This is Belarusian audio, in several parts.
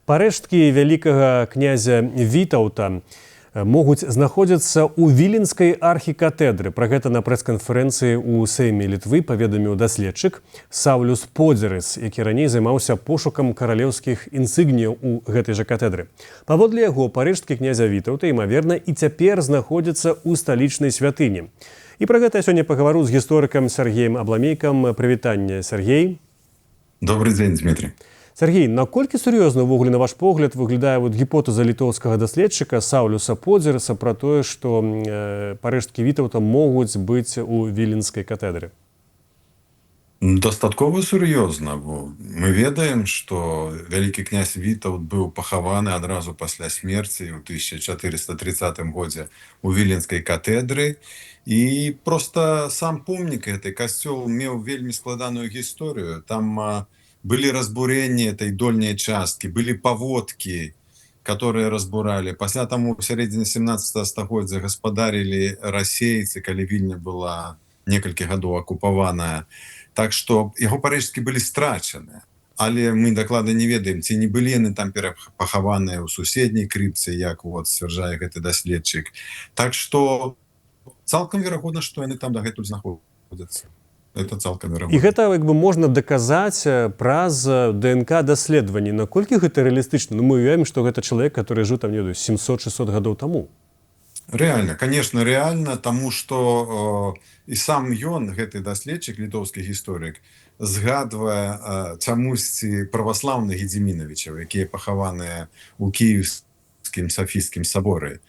Парэшткі вялікага князя Вітаўта могуць знаходзіцца ў віленскай архікатэдры. Пра гэта на прэс-канферэнцыі ў Сейме Літвы паведаміў даследчык Саўлюс Подзерыс, які раней займаўся пошукам каралеўскіх інсігніяў у гэтай жа катэдры. Паводле яго, парэшткі князя Вітаўта, імаверна, і цяпер знаходзяцца ў сталічнай святыні. І пра гэта я сёння пагавару з гісторыкам Сергеем Абламейкам. Прывітанне, Сергей. Добрый дзень, Дмитрий. Сергей, наколькі сур'ёзна ўвогуле, на ваш погляд, выглядае гіпотэза літоўскага даследчыка Саўлюса Подзерыса пра тое, што парэшткі Вітаўта могуць быць у віленскай катэдры? Дастаткова сур'ёзна, бо мы ведаем, што вялікі князь Вітаўт быў пахаваны адразу пасля смерці ў 1430 годзе у віленскай катэдры. І проста сам помнік гэтай касцёл меў вельмі складаную гісторыю. Там были разбурения этой дольней частки, были поводки, которые разбурали. Пасля таму в сярэдзіне 17 стагоддзя гаспадарілі расейцы, калі Вільня была некалькі гадоў акупаваная. Так што яго парэшткі былі страчаны. Але мы дакладна не ведаем, ці не былі яны там пахаваныя ў суседняй крыпце, як сцвярджае гэты даследчык. Так што цалкам верагодна, што яны там дагэтуль знаходзяцца. Это цалкам верагодна. І гэта можна даказаць праз ДНК-даследаванні. Наколькі гэта рэалістычна? Мы уявім, што гэта чалавек, который жыў там 700-600 гадоў таму. Реально, конечно, реально, таму што і сам ён, гэты даследчык, літоўскі гісторык, згадвае чамусьці праваслаўных Гедзімінавічаў, якія пахаваныя ў Кіеўскім Сафійскім саборы.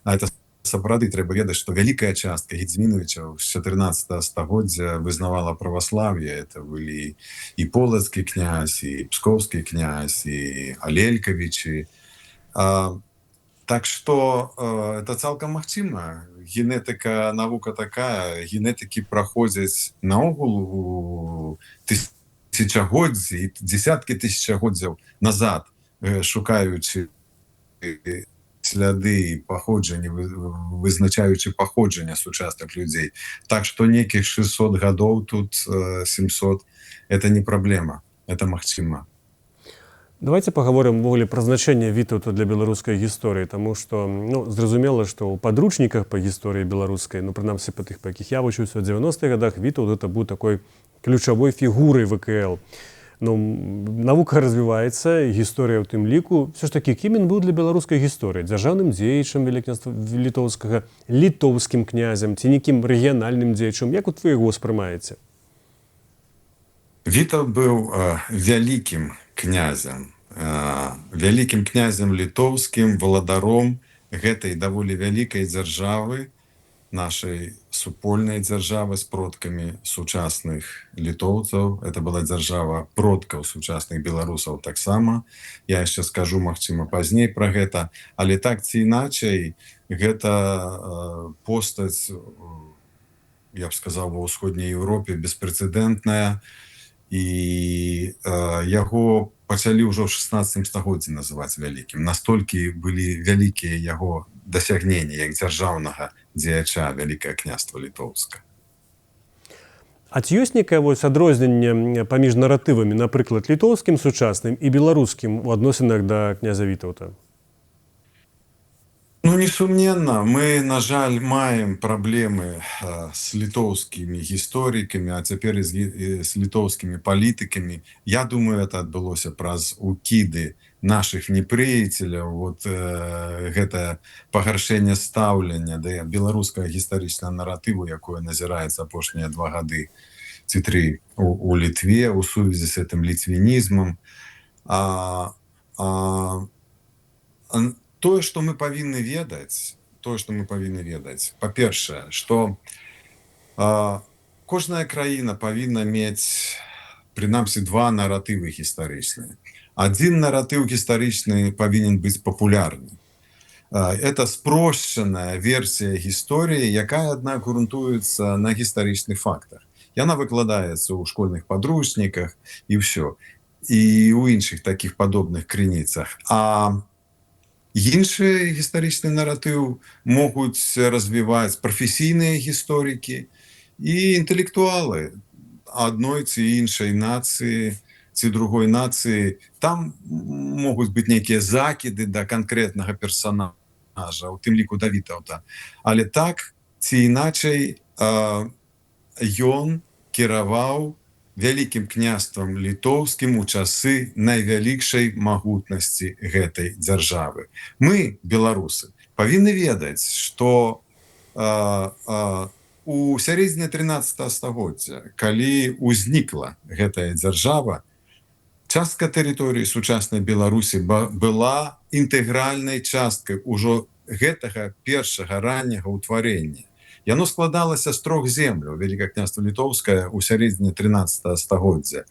А это сапраўды трэба ведаць, што вялікая частка Гедзімінавічаў з 14 стагоддзя вызнавала праваслаўе. Это былі і полацкі князь, і пскоўскі князь, і алелькавічы. Так што это цалкам магчыма. Генетыка, навука такая, генетыкі праходзяць наогул у тысячагоддзі і дзесяткі тысячагоддзяў назад, шукаючы сляды паходжання, вызначаючы паходжання сучасных людзей. Так што некіх 600 гадоў, тут 700, это не праблема, это магчыма. Давайте паговорым увогуле пра значэнне Вітаўта для беларускай гісторыі, таму што зразумела, што ў падручніках па гісторыі беларускай, прынамсі па тых, па якіх я вучыўся ў 90-х гадах, Вітаўт гэта быў такой ключавой фігурай ВКЛ. Навука развіваецца, гісторыя ў тым ліку. Все ж такі, кім ён быў для беларускай гісторыі? Дзяржаўным дзеячам Вяліккняства літоўскага, літоўскім князем ці нейкім рэгіянальным дзеячам? Як вы яго ўспрымаеце? Вітаўт быў вялікім князем літоўскім, валадаром гэтай даволі вялікай дзяржавы, нашай супольнай дзяржавы з продкамі сучасных літоўцаў. Это была дзяржава продкаў сучасных беларусаў таксама. Я яшчэ скажу, магчыма, пазней пра гэта. Але так ці іначай, гэта постаць, я б сказаў, ва ўсходняй Еўропе беспрэцэдэнтная. І яго пачалі ўжо ў 16 стагоддзі называць вялікім. Настолькі былі вялікія яго дасягненні як дзяржаўнага дзеяча Вялікае княства Літоўска. А ці ёсць некае адрозненне паміж наратывамі, напрыклад, літоўскім сучасным і беларускім у адносінах да князя Вітаўта? Несумненна, мы, на жаль, маем праблемы з літоўскімі гісторыкамі, а цяпер і з літоўскімі палітыкамі. Я думаю, это адбылося праз укіды нашых непрыяцеляў. Гэта пагаршэнне стаўлення да беларускага гістарычнага наратыву, якое назіраецца апошнія 2 гады ці 3 у Літве у сувязі з гэтым ліцвінізмам. Тое, што мы павінны ведаць, па-першае, што кожная краіна павінна мець прынамсі 2 наратывы гістарычныя. Адзін наратыў гістарычны павінен быць папулярны. Это спрошчаная версія гісторыі, якая, аднак, грунтуецца на гістарычных фактах. Яна выкладаецца ў школьных падручніках і ўсё. І ў іншых такіх падобных крыніцах. Іншы гістарычны наратыў могуць развіваць прафесійныя гісторыкі і інтэлектуалы адной ці іншай нацыі, ці другой нацыі, там могуць быць нейкія закіды да канкрэтнага персонажа, у тым ліку да Вітаўта. Але так ці іначай ён кіраваў вялікім княствам літоўскім у часы найвялікшай магутнасці гэтай дзяржавы. Мы, беларусы, павінны ведаць, што у сярэдзіне 13 стагоддзя, калі ўзнікла гэтая дзяржава, частка тэрыторыі сучаснай Беларусі была інтэгральнай часткай ужо гэтага першага ранняга ўтварення. Яно складалася з 3 земляў: Вялікае княства Літоўскае ў сярэдзіне 13 стагоддзя,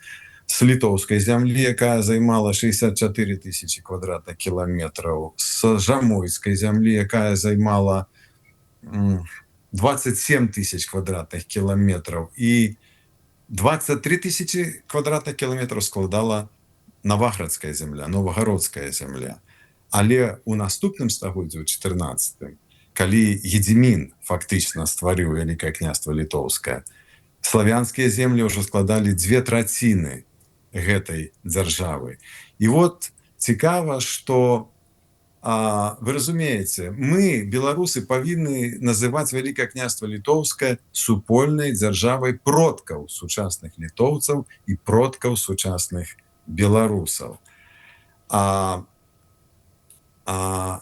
з літоўскай зямлі, якая займала 64 тысячи квадратных кіламетраў, з жамойскай зямлі, якая займала 27 тысяч квадратных кіламетраў, і 23 тысячи квадратных кіламетраў складала Наваградская земля, Новагародская земля. Але у наступным стагоддзі, у 14-м, калі Гедзімін фактычна стварыў Вялікае княства Літоўскае, славянскія землі ўжо складалі 2/3 гэтай дзяржавы. І вот цікава, што вы разумееце, мы, беларусы, павінны называць Вялікае княства Літоўскае супольнай дзяржавай продкаў сучасных літоўцаў і продкаў сучасных беларусаў.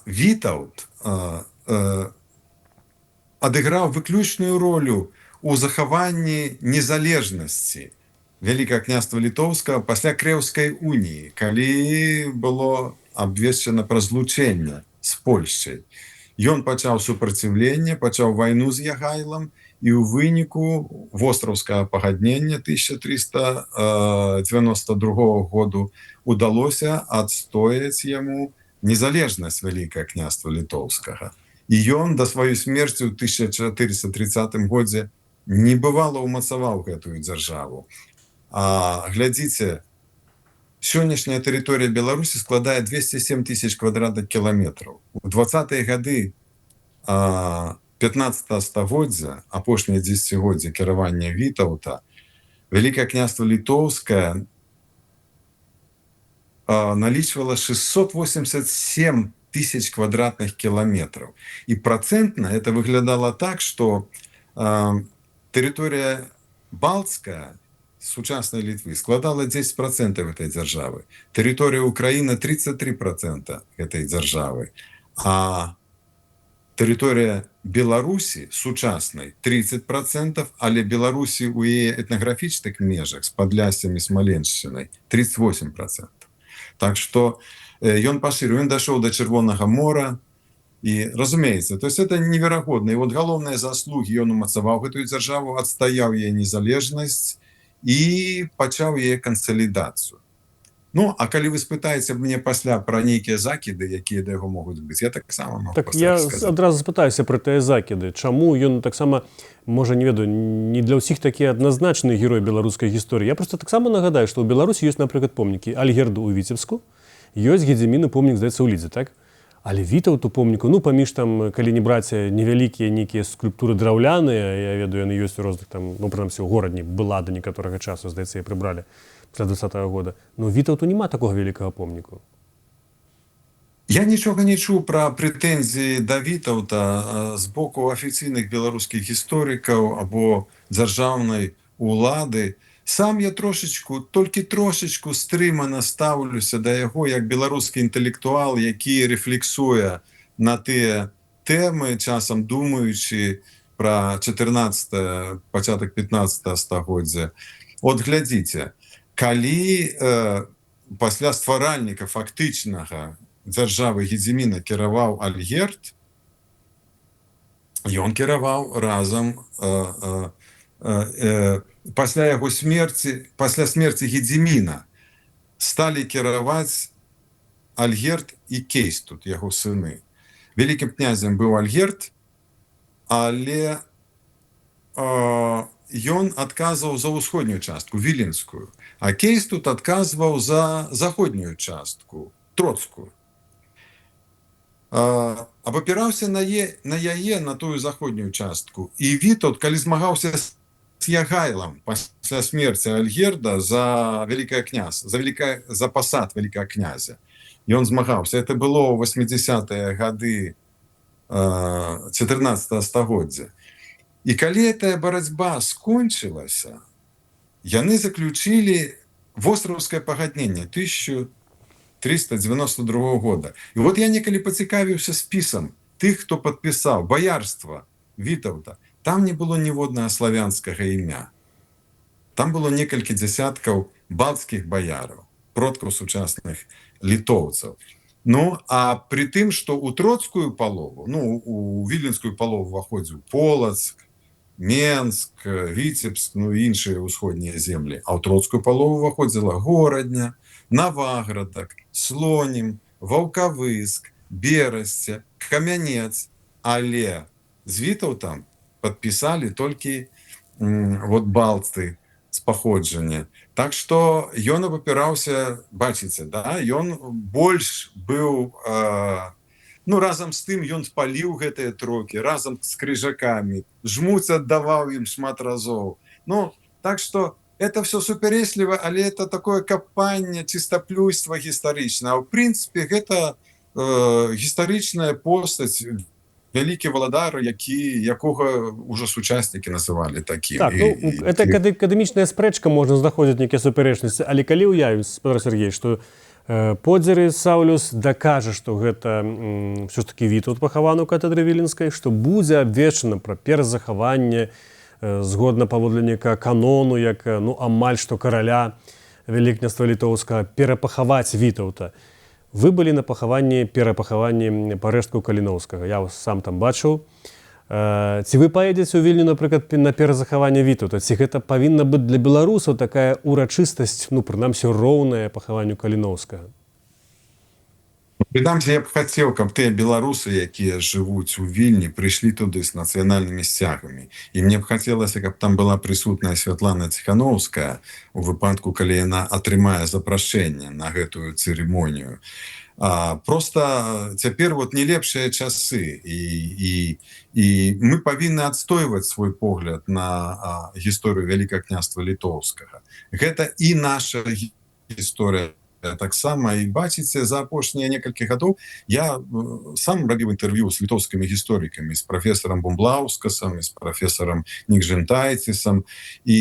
Вітаўт адыграў выключную ролю у захаванні незалежнасці Вялікае княства Літоўскага пасля Крэўскай уніі, калі было абвешчана пра злучэнне з Польшчай. Ён пачаў супраціўленне, пачаў вайну з Ягайлам, і ў выніку востраўскага пагаднення 1392 году удалося адстояць яму незалежнасць Вялікае княства Літоўскага. І ён да сваёй смерці ў 1430 годзе небывала ўмацаваў гэтую дзяржаву. Глядзіце, сённяшняя тэрыторыя Беларусі складае 207 тысяч квадратных кіламетраў. У 20-е гады 15 стагоддзя, апошняе дзесяцігоддзе кіравання Вітаўта, Вялікае княства Літоўскае налічвала 687 тысяч квадратных кіламетраў. І працэнтна это выглядала так, што тэрыторыя Балтская сучаснай Літвы складала 10% этой дзяржавы. Тэрыторыя Украіны 33% этой дзяржавы. А тэрыторыя Беларусі сучаснай 30%, але Беларусі ў яе этнаграфічных межах з Падляссем і Смаленшчынай 38%. Так што ён пашырыў, ён дайшоў да Чырвонага мора. І, разумеецца, то есть это неверагодна. І вот галоўныя заслугі: ён умацаваў гэтую дзяржаву, адстаяў яе незалежнасць і пачаў яе кансалідацыю. Ну, а калі вы спытаеце мне пасля пра нейкія закіды, якія да яго могуць быць, я таксама могу так я адразу спытаюся пра тыя закіды. Чаму ён таксама, можа, не ведаю, не для ўсіх такі адназначны герой беларускай гісторыі. Я просто таксама нагадаю, што ў Беларусі ёсць, напрыклад, помнікі Альгерду ў Віцебску, ёсць Гедзіміну помнік, здаецца, ў Лідзе, так? Але Вітаўту помніку, ну, паміж там, калі не браць невялікія нейкія скульптуры драўляныя, я ведаю, яны ёсць у розных там, ну, прынамсі, у горадні была да некаторага часу, здаецца, яе прыбралі пасля 20-го года. Но Вітаўту няма такога вялікага помніку. Я нічога не чуў пра прэтэнзіі да Вітаўта з боку афіцыйных беларускіх гісторыкаў або дзяржаўнай улады. Сам я толькі трошечку стрымана стаўлюся да яго як беларускі інтэлектуал, які рэфлексуе на тыя тэмы, часам думаючы пра 14 пачатак 15 стагоддзя. От глядзіце, калі пасля стваральніка фактычнага дзяржавы Гедзіміна кіраваў Альгерд, ён кіраваў разам пасля яго смерці, пасля смерці Гедзіміна сталі кіраваць Альгерд і Кейстут, яго сыны. Вялікім князем быў Альгерд, але ён адказваў за ўсходнюю частку, віленскую, а Кейстут адказваў за заходнюю частку, троцкую. Абапіраўся на яе, на тую заходнюю частку. І Вітаўт, калі змагаўся з Ягайлам пасля смерці Альгерда за за пасад вялікага князя. Ён змагаўся. Это было ў 80-е гады 14 стагоддзя. І калі гэтая барацьба скончылася, яны заключили востраўскае пагадненне 1392 года. І вот я некалі пацікавіўся спісам тых, хто падпісаў баярства Вітаўта. Там не было ніводнага славянскага імя. Там было некалькі дзясяткаў балцкіх баяраў, продкаў сучасных літоўцаў. Ну, а при тым, што ў троцкую палову, ну, у віленскую палову ўваходзіў Полацк, Менск, Віцебск, ну і іншыя ўсходнія землі. А ў троцкую палову ўваходзіла Горадня, Наваградак, Слонім, Ваўкавыск, Берасце, Камянец. Але з Вітаўтам падпісалі толькі вот балты з паходжання. Так што ён абапіраўся, бачыце, да? Ён больш быў, ну, разам з тым ён спаліў гэтыя трокі, разам з крыжакамі, жмуць аддаваў ім шмат разоў. Ну, так што это все супярэчліва, але это такое капанне, чыстаплюйства гістарычна. А ў прынцыпе, гэта гістарычная постаць, вялікі валадар, якога ўжо сучаснікі называлі такім. Так, ну, это акадэмічная спрэчка, можна знаходзіць нейкія супярэчнасці, але калі ўявіць, Петр Сергеевич, што Подзеры Саўлюс дакажа, што гэта ўсё ж такі Вітаўт пахаваны ў катедры Віленскай, што будзе абвешчана пра перазахаванне згодна паводле нейкага канону, як ну, амаль што караля Вялікняства Літоўскага перапахаваць Вітаўта. Вы былі на перапахаванні парэшткаў Каліноўскага. Я вас сам там бачыў. Ці вы паедзеце ў Вільню, напрыклад, на перазахаванне Вітаўта? Ці гэта павінна быць для беларусаў такая урачыстасць, ну, прынамсі, роўная пахаванню Каліноўскага? Прынамсі, я б хацеў, каб тыя беларусы, якія жывуць у Вільні, прыйшлі туды з нацыянальнымі сцягамі. І мне б хацелася, каб там была прысутная Святлана Ціханаўская у выпадку, калі яна атрымае запрашэнне на гэтую цырымонію. Просто цяпер вот не лепшыя часы, і мы павінны адстойваць свой погляд на гісторыю Вялікага княства Літоўскага. Гэта і наша гісторыя таксама. І бачыце, за апошнія некалькі гадоў я сам рабіў інтэрв'ю з літоўскімі гісторыкамі, з прафесарам Бумблаўскасам, з прафесарам Нікжэнтайцісам, і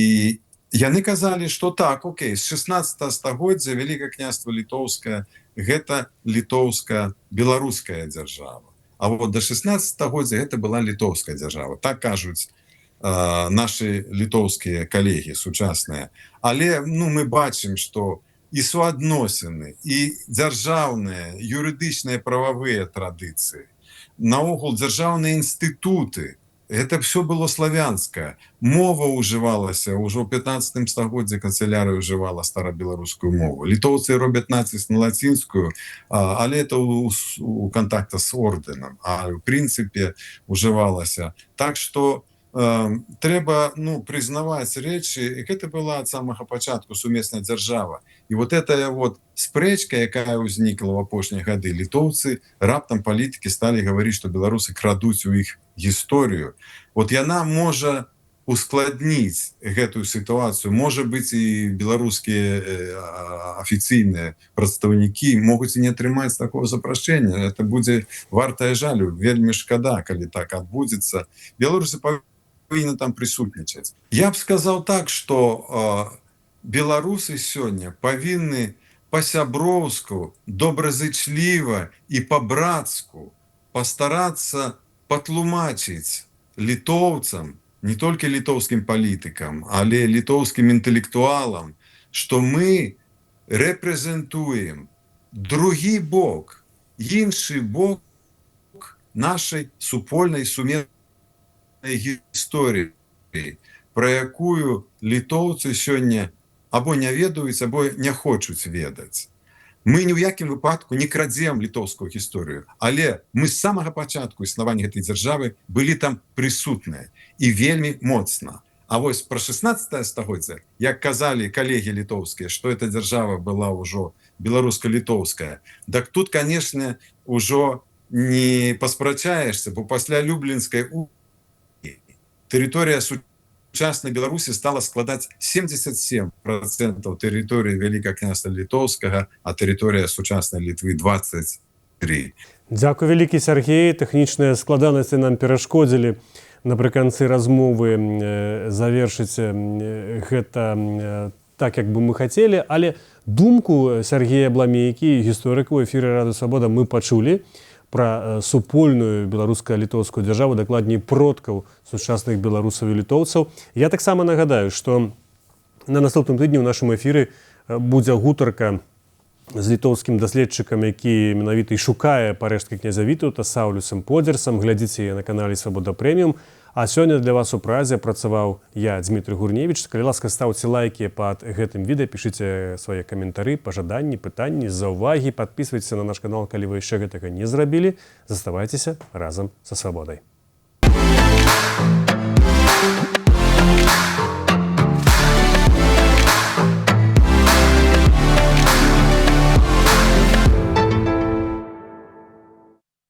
яны казалі, што так, окей, з 16 стагоддзя Вялікае княства Літоўскае гэта літоўская беларуская дзяржава. А вот до 16 стагоддзя гэта была літоўская дзяржава. Так кажуць нашы літоўскія калегі сучасныя. Але ну, мы бачым, што і суадносіны, і дзяржаўныя, юрыдычныя прававыя традыцыі, наогул дзяржаўныя інстытуты, гэта все было славянскае. Мова ўжывалася, ўжо ў 15 стагоддзі канцылярыя ўжывала старабеларускую мову. Літоўцы робяць націск на лацінскую, але это у кантакта з ордэнам, а ў прынцыпе ўжывалася. Так што трэба, ну, прызнаваць рэчы, гэта была ад самага пачатку сумесная дзяржава. І вот этая вот спрэчка, якая ўзнікла ў апошнія гады, літоўцы, раптам палітыкі сталі гаварыць, што беларусы крадуць у іх гісторыю. Вот яна можа ускладніць гэтую сітуацыю. Можа быць, і беларускія афіцыйныя прадстаўнікі могуць і не атрымаць такого запрашэння. Это будзе вартае жалю. Вельмі шкада, калі так адбудзецца. Беларусы павінны там прысутнічаць. Я б сказаў так, што беларусы сёння павінны па-сяброўску, добразычліва і па-брацку пастарацца патлумачыць літоўцам, не толькі літоўскім палітыкам, але літоўскім інтэлектуалам, што мы рэпрэзентуем другі бок, іншы бок нашай супольнай сумеснай гісторыі, пра якую літоўцы сёння або не ведаюць, або не хочуць ведаць. Мы ні ў якім выпадку не крадзем літоўскую гісторыю, але мы з самага пачатку існавання гэтай дзяржавы былі там прысутныя і вельмі моцна. А вось пра 16 стагоддзя, як казалі калегі літоўскія, што эта дзяржава была ўжо беларуска-літоўская, так тут, канешне, ўжо не паспрачаешся, бо пасля Люблінскай тэрыторыя сучаснай Беларусі стала складаць 77% тэрыторыі Вялікага княства Літоўскага, а тэрыторыя сучаснай Літвы 23%. Дзякуй вялікі, Сергей. Тэхнічныя складанасці нам перашкодзілі напрыканцы размовы завершыць гэта так, як бы мы хацелі, але думку Сергея Бламейкі, гісторыка ў эфіры Радыё Свабода, мы пачулі пра супольную беларуска-літоўскую дзяржаву, дакладней продкаў сучасных беларусаў і літоўцаў. Я таксама нагадаю, што на наступным тыдні ў нашым эфіры будзе гутарка з літоўскім даследчыкам, які менавіта і шукае парэшткі князя Вітаўта, Саўлюсам Подзерсам. Глядзіце яе на канале Свабода Прэміум. А сёння для вас у празе працаваў я, Дмітрый Гурневіч. Калі ласка, ставце лайкі пад гэтым відэа, пішыце свае каментары, пажаданні, пытанні, заўвагі, падпісвайцеся на наш канал, калі вы яшчэ гэтага не зрабілі. Заставайцеся разам са Свабодай.